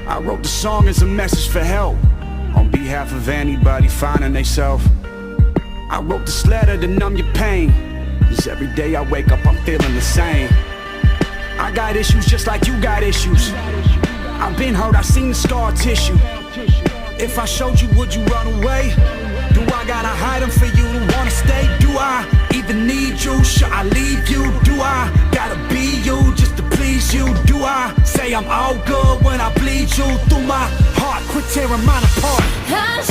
I wrote the song as a message for help, on behalf of anybody finding theyself. I wrote this letter to numb your pain, 'cause every day I wake up I'm feeling the same. I got issues just like you got issues. I've been hurt, I've seen the scar tissue. If I showed you, would you run away? Do I gotta hide them for you to wanna stay? Do I even need you? Should I leave you? Do I gotta be you just to please you? Do I say I'm all good when I bleed you through my heart? Quit tearing mine apart. I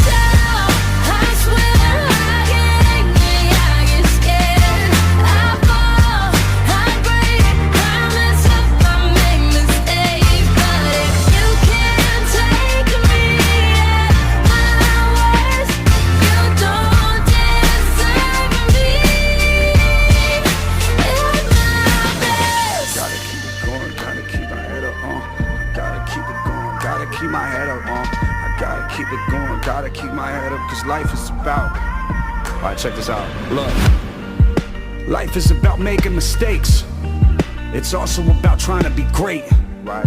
swear I get angry, I get scared, I fall, I break, I mess up, I make mistakes. But if you can't take me at my worst, you don't deserve me at my best. Gotta keep it going, gotta keep my head up, gotta keep it going, gotta keep my head up, I gotta keep it going, gotta keep my head up, 'cause life is about... Alright, check this out, look. Life is about making mistakes. It's also about trying to be great, right?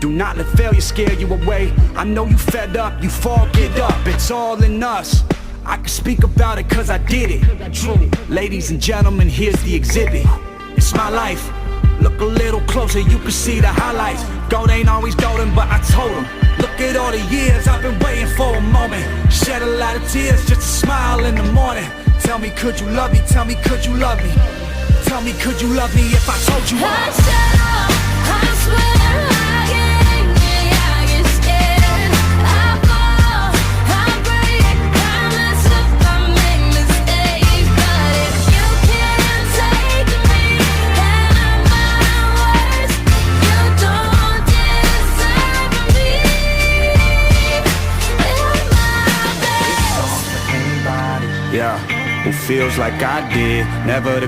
Do not let failure scare you away. I know you fed up, you fall, get up, it's all in us. I can speak about it 'cause I did it. True. Ladies and gentlemen, here's the exhibit. It's my life. Look a little closer, you can see the highlights. Gold ain't always golden, but I told him, look at all the years I've been waiting for a moment. Shed a lot of tears just to smile in the morning. Tell me, could you love me? Tell me, could you love me? Tell me, could you love me if I told you I swear I get angry, I get scared, I fall, I break, I mess up, I make mistakes. But if you can't take me at my worst, you don't deserve me at my best. Yeah, who feels like I did, never the